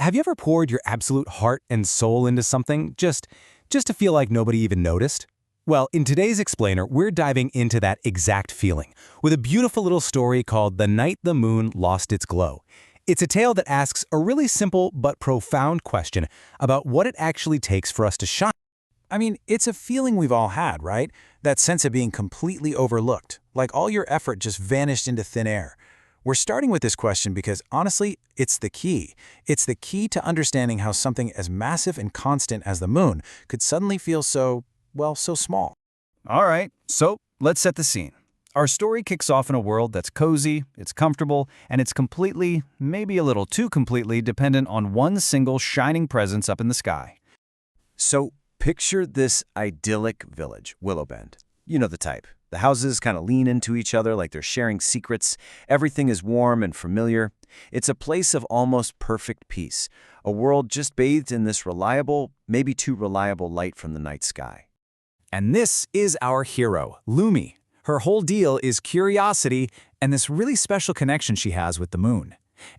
Have you ever poured your absolute heart and soul into something just to feel like nobody even noticed? Well, in today's explainer, we're diving into that exact feeling with a beautiful little story called The Night the Moon Lost Its Glow. It's a tale that asks a really simple but profound question about what it actually takes for us to shine. I mean, it's a feeling we've all had, right? That sense of being completely overlooked, like all your effort just vanished into thin air. We're starting with this question because, honestly, it's the key. It's the key to understanding how something as massive and constant as the moon could suddenly feel so small. All right, so let's set the scene. Our story kicks off in a world that's cozy, it's comfortable, and it's completely, maybe a little too completely, dependent on one single shining presence up in the sky. So picture this idyllic village, Willowbend. You know the type. The houses kind of lean into each other like they're sharing secrets. Everything is warm and familiar. It's a place of almost perfect peace, a world just bathed in this reliable, maybe too reliable light from the night sky. And this is our hero, Lumi. Her whole deal is curiosity and this really special connection she has with the moon.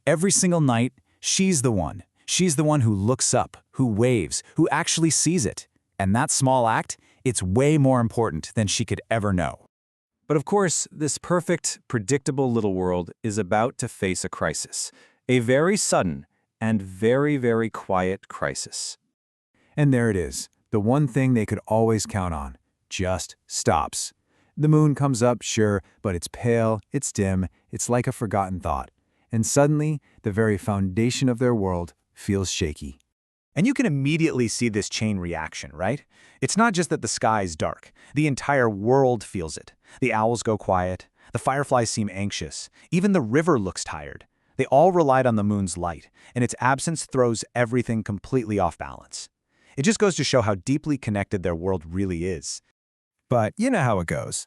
Every single night, she's the one. She's the one who looks up, who waves, who actually sees it. And that small act, it's way more important than she could ever know. But of course, this perfect, predictable little world is about to face a crisis. A very sudden and very, very quiet crisis. And there it is. The one thing they could always count on just stops. The moon comes up, sure, but it's pale, it's dim, it's like a forgotten thought. And suddenly, the very foundation of their world feels shaky. And you can immediately see this chain reaction, right? It's not just that the sky is dark. The entire world feels it. The owls go quiet. The fireflies seem anxious. Even the river looks tired. They all relied on the moon's light, and its absence throws everything completely off balance. It just goes to show how deeply connected their world really is. But you know how it goes.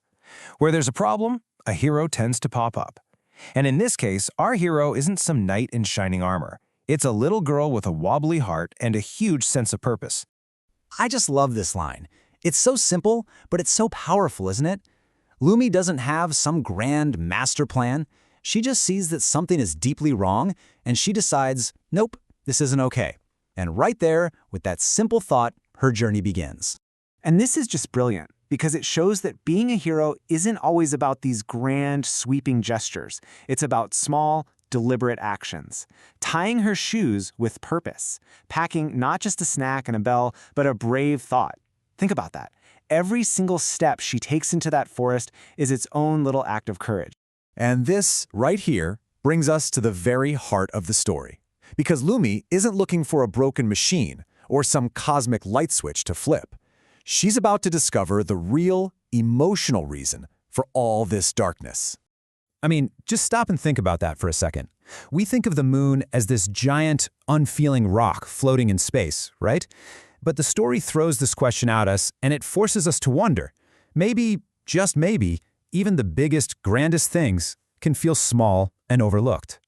Where there's a problem, a hero tends to pop up. And in this case, our hero isn't some knight in shining armor. It's a little girl with a wobbly heart and a huge sense of purpose. I just love this line. It's so simple, but it's so powerful, isn't it? Lumi doesn't have some grand master plan. She just sees that something is deeply wrong, and she decides, nope, this isn't okay. And right there, with that simple thought, her journey begins. And this is just brilliant, because it shows that being a hero isn't always about these grand, sweeping gestures. It's about small, deliberate actions. Tying her shoes with purpose. Packing not just a snack and a bell, but a brave thought. Think about that. Every single step she takes into that forest is its own little act of courage. And this, right here, brings us to the very heart of the story. Because Lumi isn't looking for a broken machine or some cosmic light switch to flip. She's about to discover the real, emotional reason for all this darkness. I mean, just stop and think about that for a second. We think of the moon as this giant, unfeeling rock floating in space, right? But the story throws this question at us, and it forces us to wonder. Maybe, just maybe, even the biggest, grandest things can feel small and overlooked.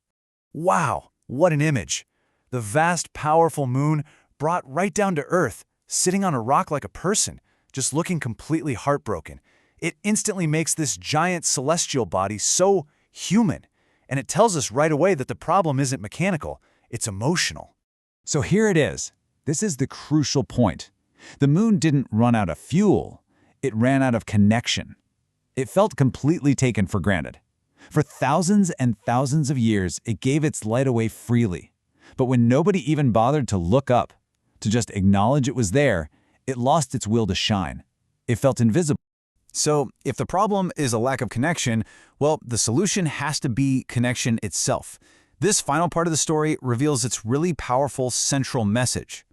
Wow, what an image! The vast, powerful moon brought right down to Earth, sitting on a rock like a person, just looking completely heartbroken. It instantly makes this giant celestial body so human, and it tells us right away that the problem isn't mechanical, it's emotional. So here it is. This is the crucial point. The moon didn't run out of fuel. It ran out of connection. It felt completely taken for granted. For thousands and thousands of years, it gave its light away freely. But when nobody even bothered to look up, to just acknowledge it was there, it lost its will to shine. It felt invisible. So, if the problem is a lack of connection, well, the solution has to be connection itself. This final part of the story reveals its really powerful central message.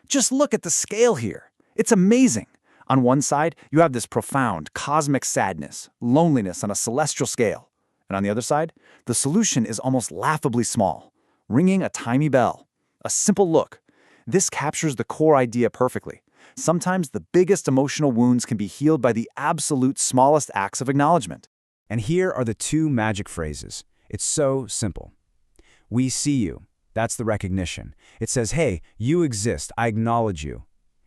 Just look at the scale here. It's amazing. On one side, you have this profound, cosmic sadness, loneliness on a celestial scale. And on the other side, the solution is almost laughably small, ringing a tiny bell. A simple look. This captures the core idea perfectly. Sometimes the biggest emotional wounds can be healed by the absolute smallest acts of acknowledgement. And here are the two magic phrases. It's so simple. We see you. That's the recognition. It says, hey, you exist. I acknowledge you.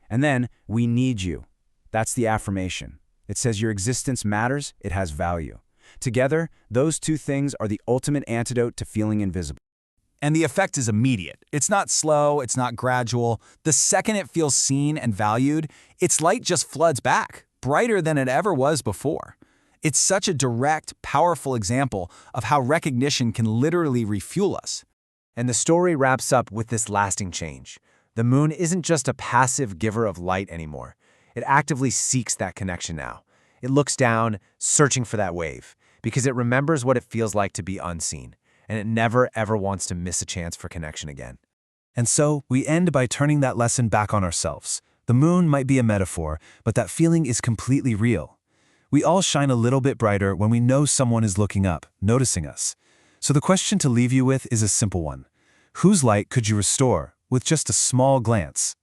And then, we need you. That's the affirmation. It says your existence matters. It has value. Together, those two things are the ultimate antidote to feeling invisible. And the effect is immediate. It's not slow, it's not gradual. The second it feels seen and valued, its light just floods back, brighter than it ever was before. It's such a direct, powerful example of how recognition can literally refuel us. And the story wraps up with this lasting change. The moon isn't just a passive giver of light anymore. It actively seeks that connection now. It looks down, searching for that wave, because it remembers what it feels like to be unseen, and it never ever wants to miss a chance for connection again. And so, we end by turning that lesson back on ourselves. The moon might be a metaphor, but that feeling is completely real. We all shine a little bit brighter when we know someone is looking up, noticing us. So the question to leave you with is a simple one. Whose light could you restore with just a small glance?